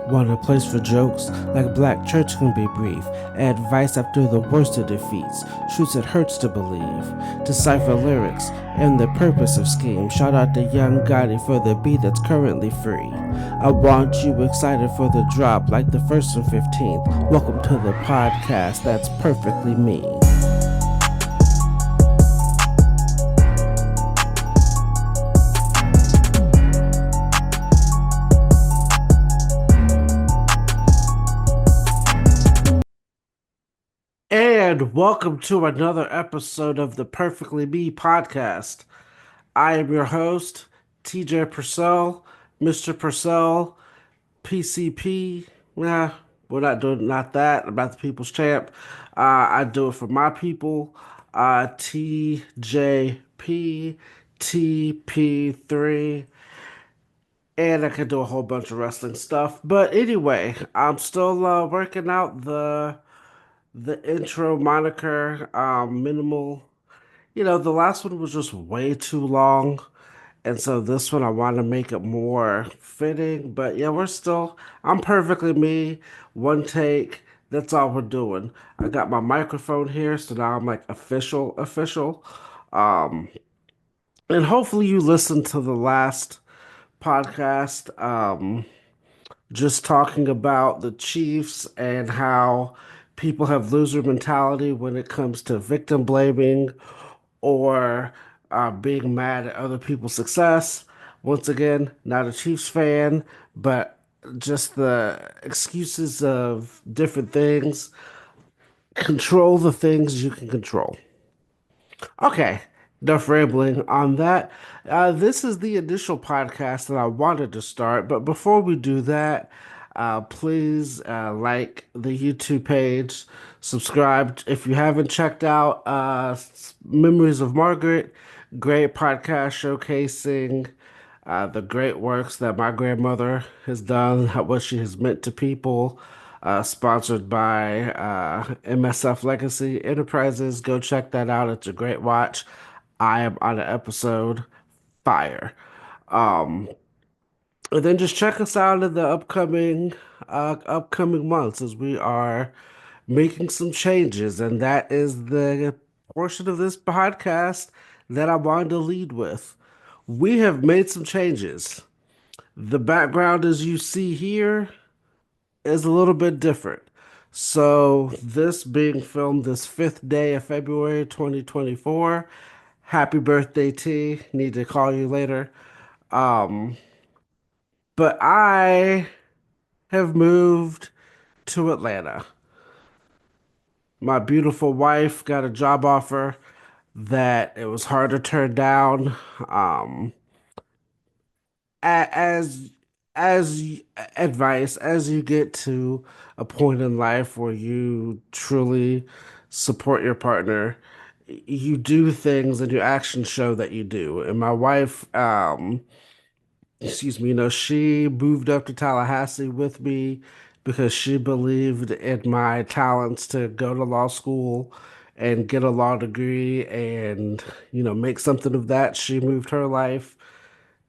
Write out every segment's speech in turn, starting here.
Want a place for jokes? Like Black Church can be brief. Advice after the worst of defeats. Truths it hurts to believe. Decipher lyrics and the purpose of scheme. Shout out to Young Gotti for the beat that's currently free. I want you excited for the drop like the 1st and 15th. Welcome to the podcast that's perfectly me. And welcome to another episode of the Perfectly Me podcast. I am your host, TJ Percell, Mr. Percell, PCP. Nah, we're not doing not that. I'm not the people's champ. I do it for my people. TJP, TP3, and I can do a whole bunch of wrestling stuff. But anyway, I'm still working out the intro moniker, minimal. The last one was just way too long. And so this one, I want to make it more fitting. But yeah, I'm perfectly me. One take. That's all we're doing. I got my microphone here, so now I'm like official. Um, and hopefully you listened to the last podcast, just talking about the Chiefs and how people have loser mentality when it comes to victim blaming or being mad at other people's success. Once again, not a Chiefs fan, but just the excuses of different things. Control the things you can control. Okay, enough rambling on that. This is the initial podcast that I wanted to start, but before we do that, please like the YouTube page, subscribe if you haven't checked out Memories of Margaret, great podcast showcasing the great works that my grandmother has done, what she has meant to people. Sponsored by MSF Legacy Enterprises. Go check that out. It's a great watch. I am on an episode fire. Um, and then just check us out in the upcoming months as we are making some changes, and that is the portion of this podcast that I wanted to lead with. We have made some changes. The background, as you see here, is a little bit different. So, this being filmed this fifth day of February 2024. Happy birthday, T. Need to call you later. Um, but I have moved to Atlanta. My beautiful wife got a job offer that it was hard to turn down. Um, as advice as you get to a point in life where you truly support your partner, you do things and your actions show that you do. And my wife, excuse me, she moved up to Tallahassee with me because she believed in my talents to go to law school and get a law degree and make something of that. She moved her life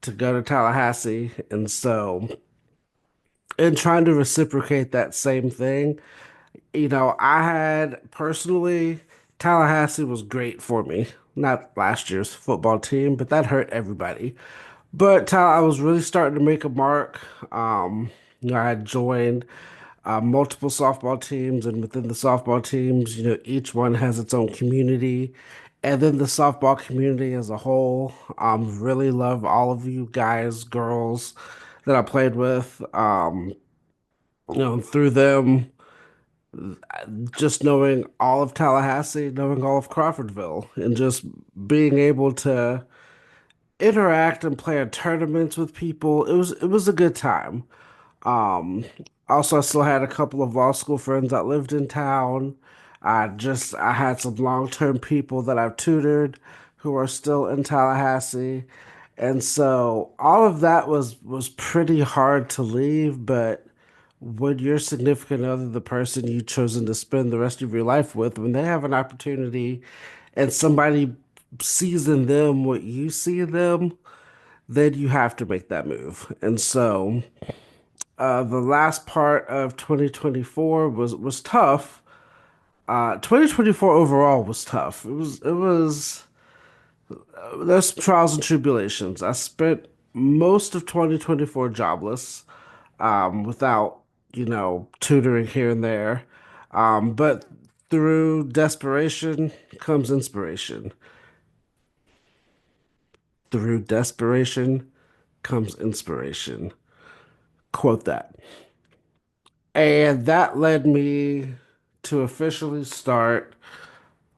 to go to Tallahassee. And so, in trying to reciprocate that same thing, I had personally, Tallahassee was great for me. Not last year's football team, but that hurt everybody. But I was really starting to make a mark. I had joined multiple softball teams, and within the softball teams, each one has its own community. And then the softball community as a whole, really love all of you guys, girls that I played with. Through them, just knowing all of Tallahassee, knowing all of Crawfordville, and just being able to interact and play in tournaments with people. It was a good time. Um, Also, I still had a couple of law school friends that lived in town. I had some long-term people that I've tutored who are still in Tallahassee. And so all of that was pretty hard to leave, but when your significant other, the person you've chosen to spend the rest of your life with, when they have an opportunity and somebody sees in them what you see in them, then you have to make that move. And so The last part of 2024 was tough. 2024 overall was tough. It was there's some trials and tribulations. I spent most of 2024 jobless, without, tutoring here and there. But through desperation comes inspiration. Through desperation comes inspiration. Quote that. And that led me to officially start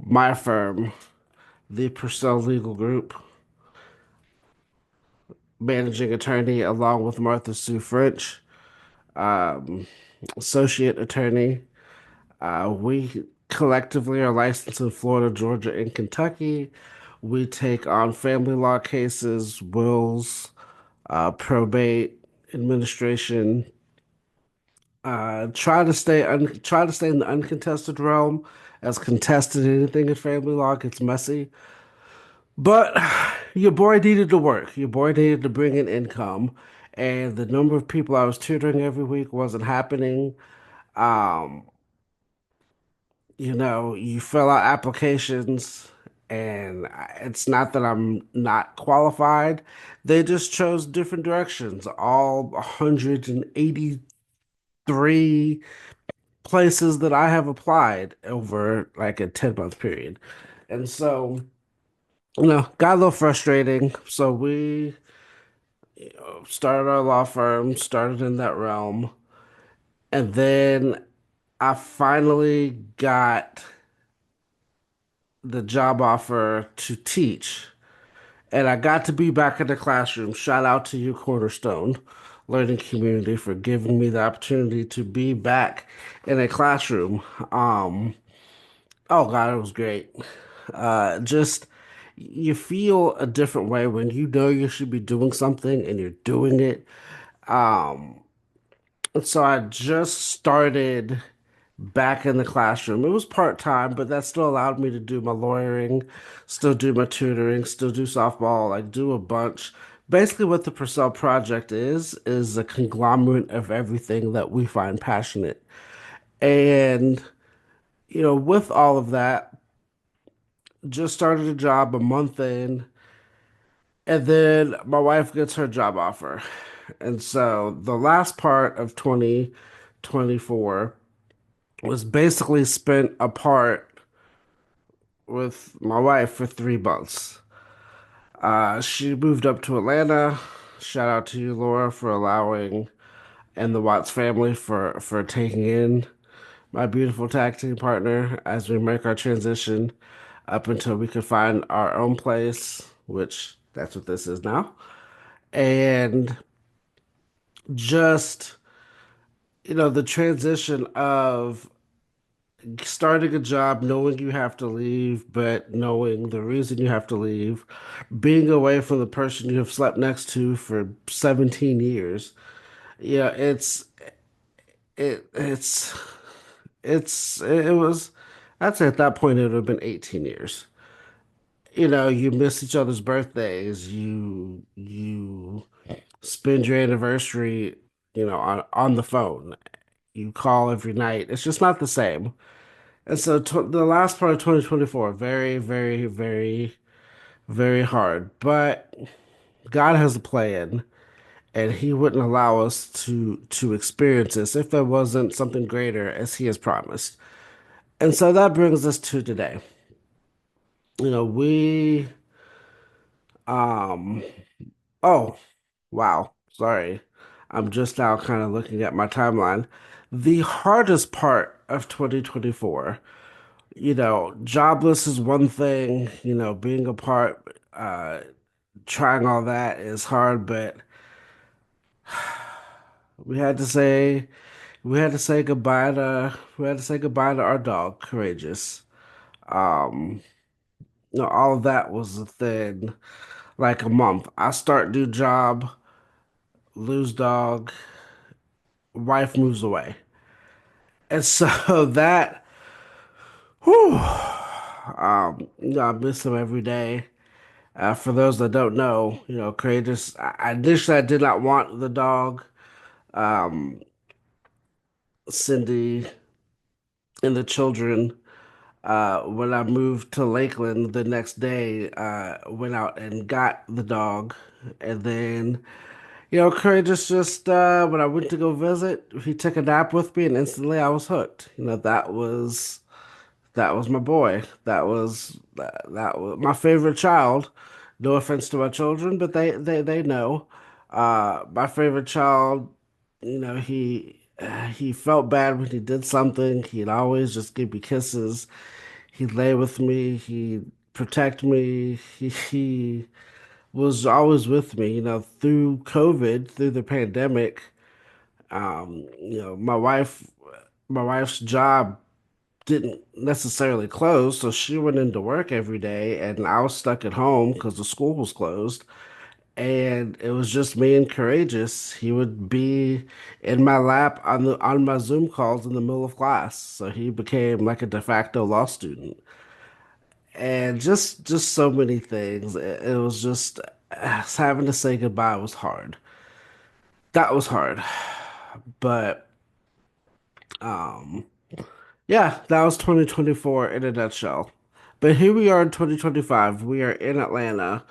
my firm, the Percell Legal Group, managing attorney along with Martha Sue French, um, associate attorney. We collectively are licensed in Florida, Georgia, and Kentucky. We take on family law cases, wills, probate, administration. Try to stay in the uncontested realm, as contested anything in family law gets messy. But your boy needed to work. Your boy needed to bring in income, and the number of people I was tutoring every week wasn't happening. Um, you fill out applications, and it's not that I'm not qualified. They just chose different directions. All 183 places that I have applied over like a 10-month period. And so, got a little frustrating. So we started our law firm, started in that realm, and then I finally got the job offer to teach. And I got to be back in the classroom. Shout out to you, Cornerstone Learning Community, for giving me the opportunity to be back in a classroom. Oh God, it was great. Just you feel a different way when you know you should be doing something and you're doing it. Um, and so I just started back in the classroom. It was part-time, but that still allowed me to do my lawyering, still do my tutoring, still do softball, like do a bunch. Basically, what the Purcell Project is a conglomerate of everything that we find passionate. And, with all of that, just started a job a month in, and then my wife gets her job offer. And so the last part of 2024 was basically spent apart with my wife for 3 months. She moved up to Atlanta. Shout out to you, Laura, for allowing, and the Watts family for taking in my beautiful tag team partner as we make our transition up until we could find our own place, which that's what this is now. And just, the transition of starting a job, knowing you have to leave, but knowing the reason you have to leave, being away from the person you have slept next to for 17 years. Yeah, it it's it was, I'd say at that point it would have been 18 years. You miss each other's birthdays, you spend your anniversary, on the phone. You call every night. It's just not the same. And so the last part of 2024, very, very, very, very hard. But God has a plan, and He wouldn't allow us to experience this if there wasn't something greater, as He has promised. And so that brings us to today. We um oh, wow, sorry. I'm just now kind of looking at my timeline. The hardest part of 2024, jobless is one thing, being apart, trying all that is hard, but we had to say we had to say goodbye to our dog, Courageous. Um, all of that was within like a month. I start new job, lose dog, wife moves away. And so that, whew, I miss him every day. For those that don't know, Courageous, initially I did not want the dog. Um, Cindy and the children, when I moved to Lakeland the next day, went out and got the dog. And then, Courageous just, when I went to go visit, he took a nap with me and instantly I was hooked. That was my boy. That was my favorite child. No offense to my children, but they know. My favorite child, he felt bad when he did something. He'd always just give me kisses. He'd lay with me. He'd protect me. He was always with me, through COVID, through the pandemic. My wife's job didn't necessarily close, so she went into work every day, and I was stuck at home because the school was closed. And it was just me and Courageous. He would be in my lap on my Zoom calls in the middle of class. So he became like a de facto law student. And just so many things. It was just having to say goodbye was hard. That was hard. But um yeah, that was 2024 in a nutshell. But here we are in 2025. We are in Atlanta.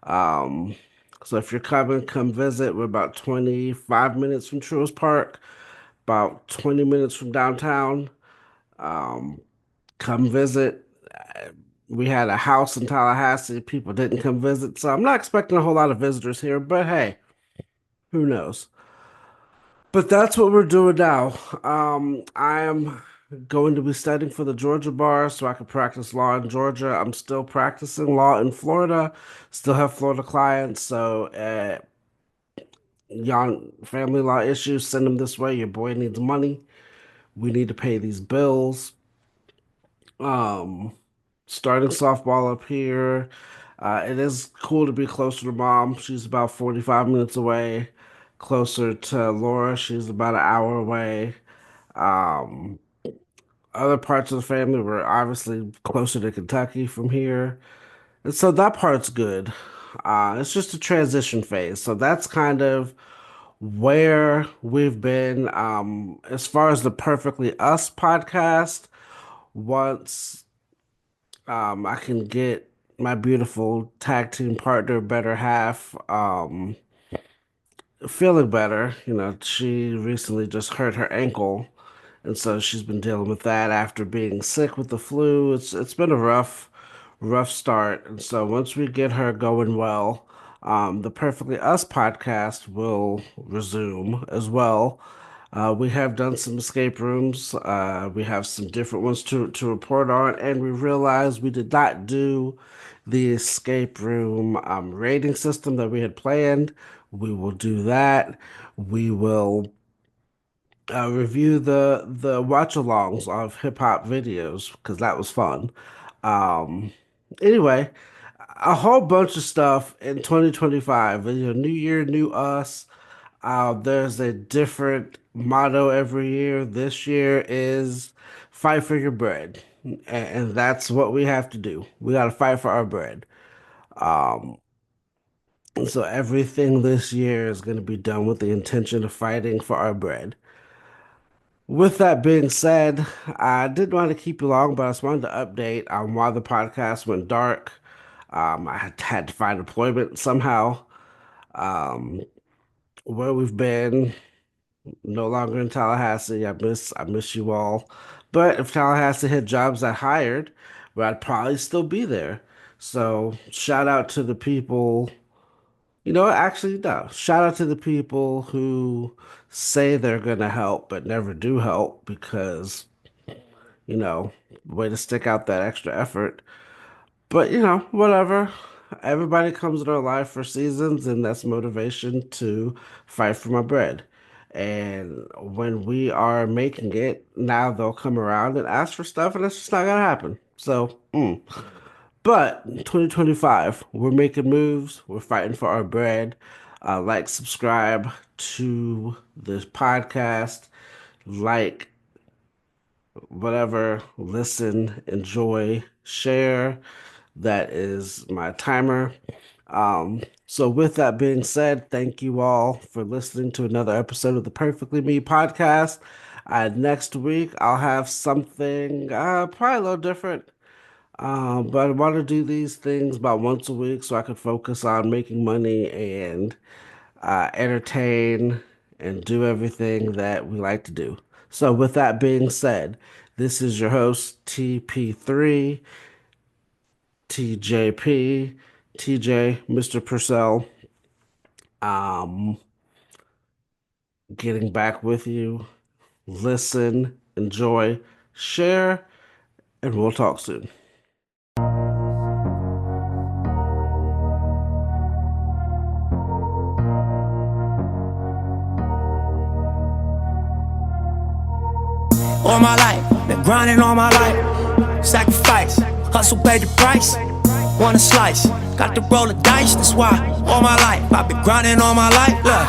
Um, so if you're coming, come visit. We're about 25 minutes from Truist Park, about 20 minutes from downtown. Um, Come visit. We had a house in Tallahassee. People didn't come visit, so I'm not expecting a whole lot of visitors here, but hey, who knows? But that's what we're doing now. I am going to be studying for the Georgia bar so I can practice law in Georgia. I'm still practicing law in Florida, still have Florida clients. So, y'all, family law issues, send them this way. Your boy needs money. We need to pay these bills. Um, Starting softball up here. It is cool to be closer to mom. She's about 45 minutes away. Closer to Laura, she's about an hour away. Um, Other parts of the family were obviously closer to Kentucky from here. And so that part's good. It's just a transition phase. So that's kind of where we've been. As far as the Perfectly Us podcast, once I can get my beautiful tag team partner, better half, feeling better. She recently just hurt her ankle. And so she's been dealing with that after being sick with the flu. It's been a rough start. And so once we get her going well, the Perfectly Us podcast will resume as well. We have done some escape rooms. We have some different ones to report on, and we realized we did not do the escape room rating system that we had planned. We will do that. We will review the watch-alongs of hip hop videos because that was fun. Um, anyway, a whole bunch of stuff in 2025. New year, new us. There's a different motto every year. This year is fight for your bread, and that's what we have to do. We got to fight for our bread. Um, so everything this year is going to be done with the intention of fighting for our bread. With that being said, I didn't want to keep you long, but I just wanted to update on why the podcast went dark. I had to find employment somehow. Um, where we've been, no longer in Tallahassee. I miss you all. But if Tallahassee had jobs that hired, well, I'd probably still be there. So shout out to the people. Actually, no. Shout out to the people who say they're gonna help but never do help because way to stick out that extra effort. But whatever. Everybody comes in our life for seasons, and that's motivation to fight for my bread. And when we are making it, now they'll come around and ask for stuff, and that's just not gonna happen. So, but 2025, we're making moves, we're fighting for our bread. Subscribe to this podcast, like, whatever, listen, enjoy, share. That is my timer. So with that being said, thank you all for listening to another episode of the Perfectly Me podcast. Next week I'll have something probably a little different. But I want to do these things about once a week so I can focus on making money and entertain and do everything that we like to do. So with that being said, this is your host TP3, TJP, TJ, Mr. Percell. Um, Getting back with you. Listen, enjoy, share, and we'll talk soon. All my life, been grinding all my life. Sacrifice, hustle paid the price. Want a slice, got to roll the dice, that's why. All my life, I've been grinding all my life. Look.